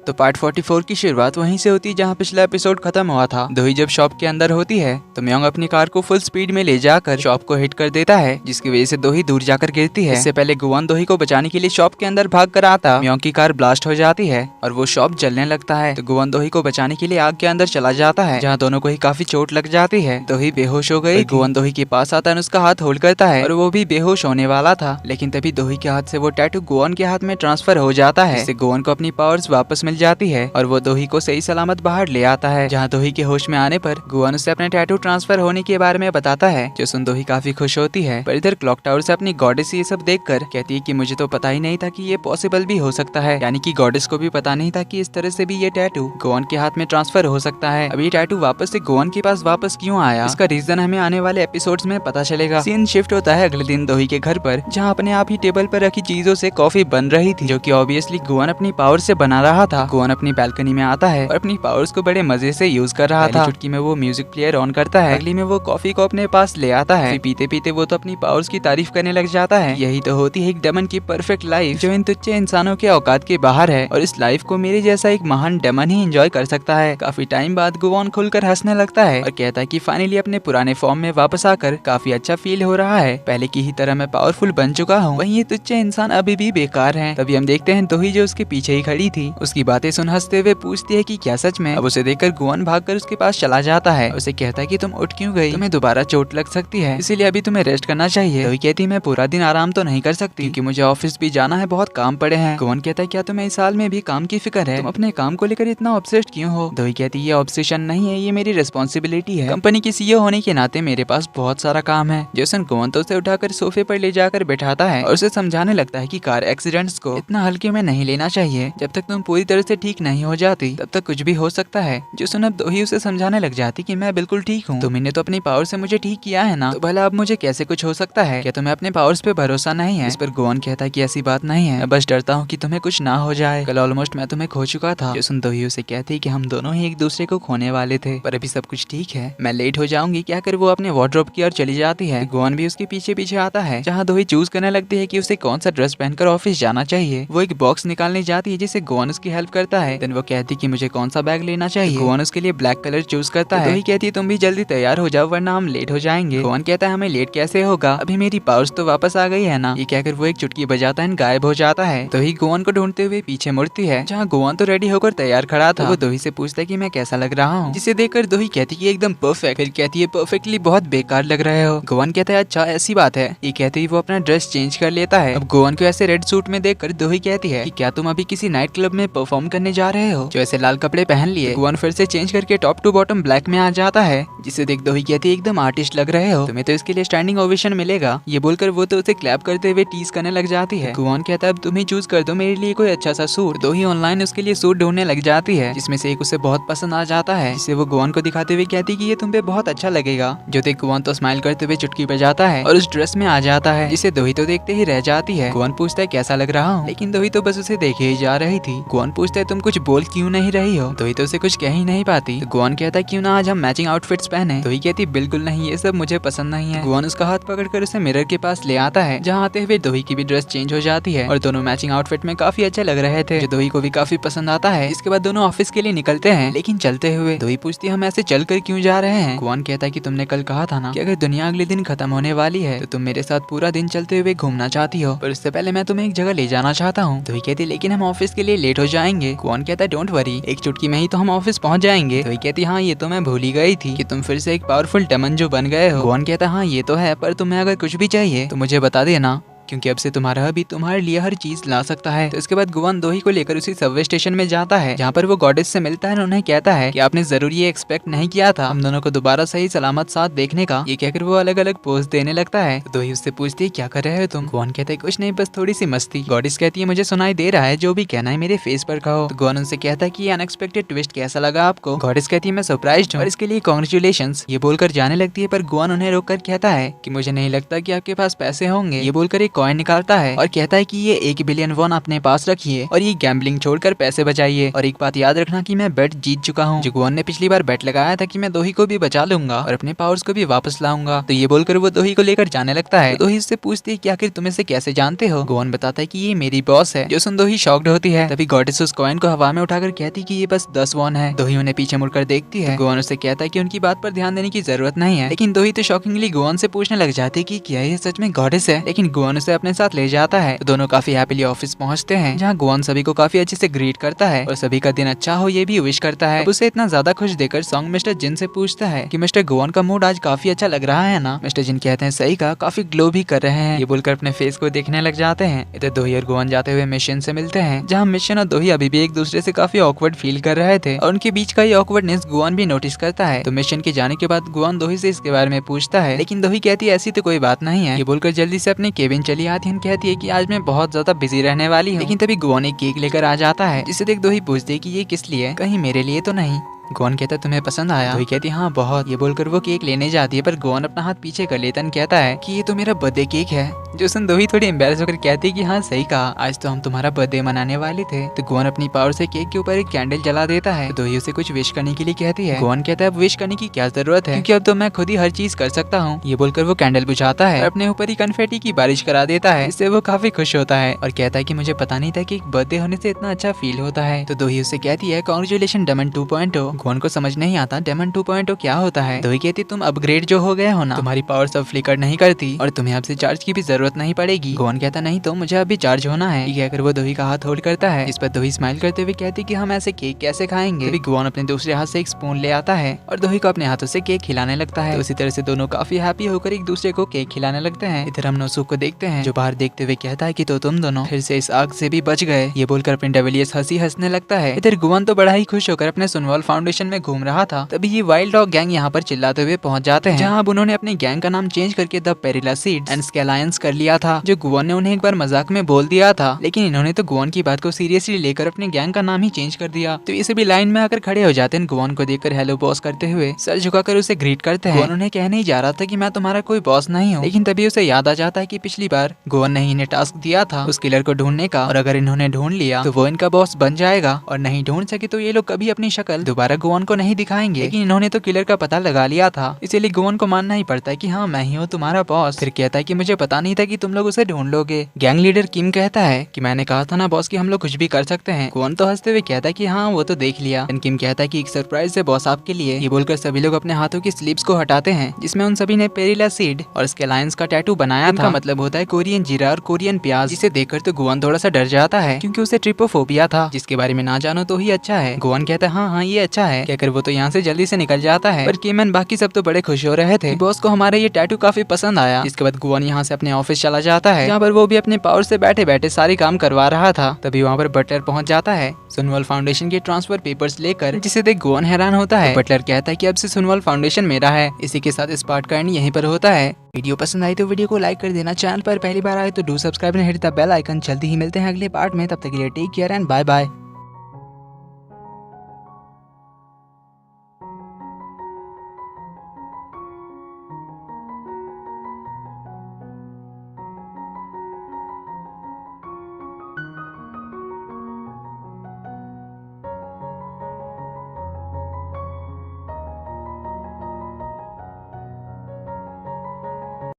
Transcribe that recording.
तो पार्ट 44 की शुरुआत वहीं से होती है जहां पिछला एपिसोड खत्म हुआ था। दोही जब शॉप के अंदर होती है तो म्योंग अपनी कार को फुल स्पीड में ले जाकर शॉप को हिट कर देता है, जिसकी वजह से दोही दूर जाकर गिरती है। इससे पहले गुवोन दोही को बचाने के लिए शॉप के अंदर भाग कर आता, म्योंग की कार ब्लास्ट हो जाती है और वो शॉप जलने लगता है। तो गुवोन दोही को बचाने के लिए आग के अंदर चला जाता है, जहाँ दोनों को ही काफी चोट लग जाती है। दोही बेहोश हो गई। गुवोन दोही के पास आता है, उसका हाथ होल्ड करता है और वो भी बेहोश होने वाला था, लेकिन तभी दोही के हाथ से वो टैटू गुवोन के हाथ में ट्रांसफर हो जाता है, जिससे गुवोन को अपनी पावर्स वापस मिल जाती है और वो दोही को सही सलामत बाहर ले आता है। जहाँ दोही के होश में आने पर गुवोन उसे अपने टैटू ट्रांसफर होने के बारे में बताता है, जो सुन दोही काफी खुश होती है। पर इधर क्लॉक टावर से अपनी गॉडेस ये सब देखकर कहती है कि मुझे तो पता ही नहीं था कि ये पॉसिबल भी हो सकता है, यानी कि गॉडेस को भी पता नहीं था कि इस तरह से भी ये टैटू गुवोन के हाथ में ट्रांसफर हो सकता है। अब ये टैटू वापस से गुवोन के पास वापस क्यों आया, इसका रीजन हमें आने वाले एपिसोड्स में पता चलेगा। सीन शिफ्ट होता है अगले दिन दोही के घर पर, जहाँ अपने आप ही टेबल पर रखी चीजों से कॉफी बन रही थी, जो कि ऑब्वियसली गुवोन अपनी पावर से बना रहा था। गुवोन अपनी बैल्कनी में आता है और अपनी पावर्स को बड़े मजे से यूज कर रहा था। चुटकी में वो म्यूजिक प्लेयर ऑन करता है, अगली में वो कॉफी को अपने पास ले आता है। पीते पीते वो तो अपनी पावर्स की तारीफ करने लग जाता है। यही तो होती है एक डेमन की परफेक्ट लाइफ, जो इन तुच्छ इंसानों के औकात के बाहर है, और इस लाइफ को मेरे जैसा एक महान डेमन ही एंजॉय कर सकता है। काफी टाइम बाद गुवोन खुलकर हंसने लगता है और कहता है कि फाइनली अपने पुराने फॉर्म में वापस आकर काफी अच्छा फील हो रहा है। पहले की ही तरह मैं पावरफुल बन चुका हूँ, वहीं ये तुच्छ इंसान अभी भी बेकार हैं। तभी हम देखते हैं दोही जो उसके पीछे ही खड़ी थी, उसकी बातें सुन हंसते हुए पूछती है कि क्या सच में। अब उसे देखकर गुवोन भागकर उसके पास चला जाता है, उसे कहता है कि तुम उठ क्यों गई, तुम्हें दोबारा चोट लग सकती है, इसीलिए अभी तुम्हें रेस्ट करना चाहिए। दोही कहती है मैं पूरा दिन आराम तो नहीं कर सकती, क्योंकि मुझे ऑफिस भी जाना है, बहुत काम पड़े हैं। गुवोन कहता है क्या तुम्हें इस साल में भी काम की फिक्र है, तुम अपने काम को लेकर इतना ऑब्सेस्ड क्यों हो। दोही कहती है ये ऑब्सेशन नहीं है, ये मेरी रिस्पॉन्सिबिलिटी है। कंपनी की सीईओ होने के नाते मेरे पास बहुत सारा काम है। जैसन गुवोन तो उसे उठाकर सोफे पर ले जाकर बैठाता है और उसे समझाने लगता है कि कार एक्सीडेंट्स को इतना हल्के में नहीं लेना चाहिए। जब तक तुम पूरी तरह से ठीक नहीं हो जाती तब तक कुछ भी हो सकता है। जो सुन अब दोही उसे समझाने लग जाती कि मैं बिल्कुल ठीक हूँ, तुमने तो अपनी पावर से मुझे ठीक किया है ना, तो भला अब मुझे कैसे कुछ हो सकता है। क्या तुम्हें अपने पावर्स पे भरोसा नहीं है। इस पर गुवोन कहता है कि ऐसी बात नहीं है, मैं बस डरता हूँ कि तुम्हें कुछ ना हो जाए। कल ऑलमोस्ट मैं तुम्हें खो चुका था। जो सुन दोही उसे कहती कि हम दोनों ही एक दूसरे को खोने वाले थे, पर अभी सब कुछ ठीक है, मैं लेट हो जाऊंगी। क्या कर वो अपने वार्डरोब की ओर चली जाती है। गुवोन भी उसके पीछे पीछे आता है, जहाँ दोही चूज करने लगती है कि उसे कौन सा ड्रेस पहनकर ऑफिस जाना चाहिए। वो एक बॉक्स निकालने जाती है जिसे गुवोन उसकी हेल्प करता है। देन वो कहती कि मुझे कौन सा बैग लेना चाहिए। गुवोन उसके लिए ब्लैक कलर चूज करता है। दोही कहती है तुम भी जल्दी तैयार हो जाओ वरना हम लेट हो जाएंगे। गुवोन कहता है हमें लेट कैसे होगा, अभी मेरी पावर्स तो वापस आ गई है ना। ये कहकर वो एक चुटकी बजाता है, गायब हो जाता है। दोही गुवोन को ढूंढते हुए पीछे मुड़ती है, जहाँ गुवोन तो रेडी होकर तैयार खड़ा था। वो दोही से पूछता है कि मैं कैसा लग रहा हूँ, जिसे देखकर दोही कहती है एकदम परफेक्ट। फिर कहती है परफेक्टली बहुत बेकार लग रहे हो। गुवोन कहता है अच्छा ऐसी बात है। ये कहते ही वो अपना ड्रेस चेंज कर लेता है। अब गुवोन को ऐसे रेड सूट में देखकर दोही कहती है कि क्या तुम अभी किसी नाइट क्लब में परफॉर्म करने जा रहे हो, जो ऐसे लाल कपड़े पहन लिए। गुवोन फिर से चेंज करके टॉप टू बॉटम ब्लैक में आ जाता है, जिसे देख दोही कहती है एकदम आर्टिस्ट लग रहे हो, तुम्हें तो इसके लिए स्टैंडिंग ओवेशन मिलेगा। ये बोलकर वो तो उसे क्लैप करते हुए टीज करने लग जाती है। गुवोन कहता है अब तुम ही चूज कर दो मेरे लिए कोई अच्छा सा सूट। दोही ऑनलाइन उसके लिए सूट ढूंढने लग जाती है, जिसमें से एक उसे बहुत पसंद आ जाता है, जिसे वो गुवोन को दिखाते हुए कहती कि ये तुम पे बहुत अच्छा लगेगा। जो देख गुवोन तो स्माइल करते हुए चुटकी बजाता है और उस ड्रेस में आ जाता है, जिसे दोही तो देखते ही रह जाती है। गुवोन पूछता है कैसा लग रहा हूँ, लेकिन दोही तो बस उसे देखे ही जा रही थी। गुवोन पूछता है तुम कुछ बोल क्यों नहीं रही हो। दोही तो उसे कुछ कह ही नहीं पाती। तो गुवोन कहता है क्यों ना आज हम मैचिंग आउटफिट्स पहने। दोही कहती बिल्कुल नहीं, ये सब मुझे पसंद नहीं है। गुवोन उसका हाथ पकड़कर उसे मिरर के पास ले आता है, जहाँ आते हुए दोही की भी ड्रेस चेंज हो जाती है और दोनों मैचिंग आउटफिट में काफी अच्छे लग रहे थे, जो दोही को भी काफी पसंद आता है। इसके बाद दोनों ऑफिस के लिए निकलते हैं, लेकिन चलते हुए दोही पूछती है हम ऐसे चलकर क्यों जा रहे हैं। गुवोन कहता है कि तुमने कल कहा था ना कि अगर दुनिया अगले दिन खत्म होने वाली है तो तुम मेरे साथ पूरा दिन चलते हुए घूमना चाहती हो, पर उससे पहले मैं तुम्हें एक जगह ले जाना चाहता हूँ। दोही कहती लेकिन हम ऑफिस के लिए लेट हो जाएंगे। गुवोन कहता है डोंट वरी, एक चुटकी में ही तो हम ऑफिस पहुंच जाएंगे। दोही कहती हाँ ये तो मैं भूल ही गई थी कि तुम फिर से एक पावरफुल डेमन जो बन गए हो। गुवोन कहता हाँ ये तो है, पर तुम्हें अगर कुछ भी चाहिए तो मुझे बता देना, क्योंकि अब से तुम्हारा भी तुम्हारे लिए हर चीज ला सकता है। तो इसके बाद गुवोन दोही को लेकर उसी सबवे स्टेशन में जाता है, जहाँ पर वो गॉडेस से मिलता है और उन्हें कहता है कि आपने जरूर ये एक्सपेक्ट नहीं किया था हम दोनों को दोबारा सही सलामत साथ देखने का। ये कहकर वो अलग अलग पोज देने लगता है। तो दोही उससे पूछती है क्या कर रहे हो तुम। गुवोन कहते कुछ नहीं, बस थोड़ी सी मस्ती। गॉडेस कहती है मुझे सुनाई दे रहा है, जो भी कहना है मेरे फेस पर कहो। तो गुवोन उनसे कहता है कि ये अनएक्सपेक्टेड ट्विस्ट कैसा लगा आपको। गॉडेस कहती है मैं सरप्राइज्ड हूँ और इसके लिए कांग्रेचुलेशंस। ये बोलकर जाने लगती है, पर गुवोन उन्हें रोककर कहता है कि मुझे नहीं लगता कि आपके पास पैसे होंगे। ये बोलकर एक कॉइन निकालता है और कहता है कि ये 1 बिलियन वॉन अपने पास रखिए और ये गैम्बलिंग छोड़कर पैसे बचाइए, और एक बात याद रखना कि मैं बेट जीत चुका हूँ। जो गुआन ने पिछली बार बेट लगाया था कि मैं दोही को भी बचा लूंगा और अपने पावर्स को भी वापस लाऊंगा। तो ये बोलकर वो दोही को लेकर जाने लगता है। दोही उससे पूछती है कि आखिर तुम इसे कैसे जानते हो। गुआन बताता है कि ये मेरी बॉस है। जो सुन दोही शॉक्ड होती है। तभी गॉडेस उस कॉइन को हवा में उठाकर कहती कि ये बस 10 वॉन है। दोही उन्हें पीछे मुड़कर देखती है। गुआन उससे कहता है कि उनकी बात पर ध्यान देने की जरूरत नहीं है, लेकिन दोही तो शॉकिंगली गुआन से पूछने लग जाती है कि क्या ये सच में गॉडेस है। लेकिन गुआन उसे अपने साथ ले जाता है। तो दोनों काफी हैप्पीली ऑफिस पहुंचते हैं, जहाँ गुआन सभी को काफी अच्छे से ग्रीट करता है और सभी का दिन अच्छा हो ये भी विश करता है। उसे इतना ज्यादा खुश देखकर सॉन्ग मिस्टर जिन से पूछता है कि मिस्टर गुआन का मूड आज काफी अच्छा लग रहा है ना। मिस्टर जिन कहते हैं सही का, काफी ग्लो भी कर रहे हैं। ये बोलकर अपने फेस को देखने लग जाते हैं। इधर दोही और गुआन जाते हुए मिशन से मिलते हैं, जहाँ मिशन और दोही अभी भी एक दूसरे से काफी ऑकवर्ड फील कर रहे थे और उनके बीच का ये ऑकवर्डनेस गुआन भी नोटिस करता है। तो मिशन के जाने के बाद गुआन दोही से इसके बारे में पूछता है, लेकिन दोही कहती है ऐसी तो कोई बात नहीं है। ये बोलकर जल्दी से अपने केबिन चली आती है। कहती है कि आज मैं बहुत ज्यादा बिजी रहने वाली हूँ। लेकिन तभी गुआन एक केक लेकर आ जाता है, जिसे देख दोही पूछती है कि ये किस लिए, कहीं मेरे लिए तो नहीं। गुआन कहता है तुम्हें पसंद आया। दोही कहती है हाँ बहुत। ये बोलकर वो केक लेने जाती है, पर गुआन अपना हाथ पीछे कर लेता है। कहता है कि ये तो मेरा बर्थडे केक है। जो सुन दोही थोड़ी एम्बेरस होकर कहती है कि हाँ सही कहा, आज तो हम तुम्हारा बर्थडे मनाने वाले थे। तो गुआन अपनी पावर से केक के ऊपर एक कैंडल जला देता है। तो दोही उसे कुछ विश करने के लिए कहती है। गुआन कहता है अब विश करने की क्या जरूरत है, क्योंकि अब तो मैं खुद ही हर चीज कर सकता हूँ। ये बोलकर वो कैंडल बुझाता है और अपने ऊपर ही कन्फेटी की बारिश करा देता है। इससे वो काफी खुश होता है और कहता है कि मुझे पता नहीं था कि एक बर्थडे होने से इतना अच्छा फील होता है। तो दोही उसे कहती है कांग्रेचुलेशन डेमन 2.0। गुआन को समझ नहीं आता डेमन 2.0 क्या होता है। दोही कहती तुम अपग्रेड जो हो गए हो ना, तुम्हारी पावर सब फ्लिकर नहीं करती और तुम्हें अब से चार्ज की भी जरूरत नहीं पड़ेगी। गुआन कहता नहीं तो मुझे अभी चार्ज होना है। ये कहकर वो दोही का हाथ होल्ड करता है। इस पर दोही स्माइल करते हुए कहती कि हम ऐसे केक कैसे खाएंगे। तभी गुआन अपने दूसरे हाथ से एक स्पून ले आता है और दोही को अपने हाथों से केक खिलाने लगता है। तो उसी तरह से दोनों काफी हैप्पी होकर एक दूसरे को केक खिलाने लगते हैं। इधर हम नोसुक को देखते हैं, जो बाहर देखते हुए कहता है कि तो तुम दोनों फिर से इस आग से भी बच गए। ये बोलकर अपनी डेविलियस हंसी हंसने लगता है। इधर गुआन तो बड़ा ही खुश होकर अपने सुनवाल फाउंडेशन में घूम रहा था। तभी ये वाइल्ड डॉग गैंग यहाँ पर चिल्लाते हुए पहुंच जाते हैं, जहाँ अब उन्होंने अपने गैंग का नाम चेंज करके द पेरिला सीड्स एंड स्केलायंस कर लिया था, जो गुआन ने उन्हें एक बार मजाक में बोल दिया था। लेकिन इन्होंने तो गुआन की बात को सीरियसली लेकर अपने गैंग का नाम ही चेंज कर दिया। तो ये सभी लाइन में आकर खड़े हो जाते हैं, गुआन को देखकर हेलो बॉस करते हुए सर झुकाकर उसे ग्रीट करते हैं। गुआन उन्हें कहने ही जा रहा था कि मैं तुम्हारा कोई बॉस नहीं हूँ, लेकिन तभी उसे याद आ जाता है कि पिछली बार गुआन ने इन्हें टास्क दिया था उस किलर को ढूंढने का, और अगर इन्होंने ढूंढ लिया तो वो इनका बॉस बन जाएगा, और नहीं ढूंढ सके तो ये लोग कभी अपनी शक्ल दोबारा गुआन को नहीं दिखाएंगे। लेकिन इन्होंने तो किलर का पता लगा लिया था, इसीलिए गुआन को मानना ही पड़ता है कि हाँ मैं ही हूँ तुम्हारा बॉस। फिर कहता है कि मुझे पता नहीं था कि तुम लोग उसे ढूंढ लोगे। गैंग लीडर किम कहता है कि मैंने कहा था ना बॉस कि हम लोग कुछ भी कर सकते हैं। गुआन तो हंसते हुए कहता है कि हाँ वो तो देख लिया। किम कहता है कि एक सरप्राइज है बॉस आपके लिए। ये बोलकर सभी लोग अपने हाथों की स्लीव्स को हटाते हैं, जिसमें उन सभी ने पेरिला सीड और स्केलायंस का टैटू बनाया था। मतलब होता है कोरियन जीरा और कोरियन प्याज, जिसे देखकर तो गुआन थोड़ा सा डर जाता है, क्योंकि उसे ट्रिपोफोबिया था, जिसके बारे में ना जानो तो ही अच्छा है। गुआन कहता है हाँ ये अच्छा है, कहकर वो तो यहाँ से जल्दी से निकल जाता है। पर किम बाकी सब तो बड़े खुश हो रहे थे, बॉस को हमारा ये टैटू काफी पसंद आया। इसके बाद गुआन यहाँ से अपने ऑफिस चला जाता है, जहाँ पर वो भी अपने पावर से बैठे बैठे सारे काम करवा रहा था। तभी वहाँ पर बटलर पहुंच जाता है सुनवाल फाउंडेशन के ट्रांसफर पेपर्स लेकर, जिसे देख गुआन हैरान होता है। बटलर कहता है कि अब से सुनवाल फाउंडेशन मेरा है। इसी के साथ इस पार्ट का एंड यहीं पर होता है। वीडियो पसंद आई तो वीडियो को लाइक कर देना, चैनल पर पहली बार आए तो do subscribe and hit the bell icon. जल्दी ही मिलते हैं अगले पार्ट में, तब तक के लिए take care and bye bye.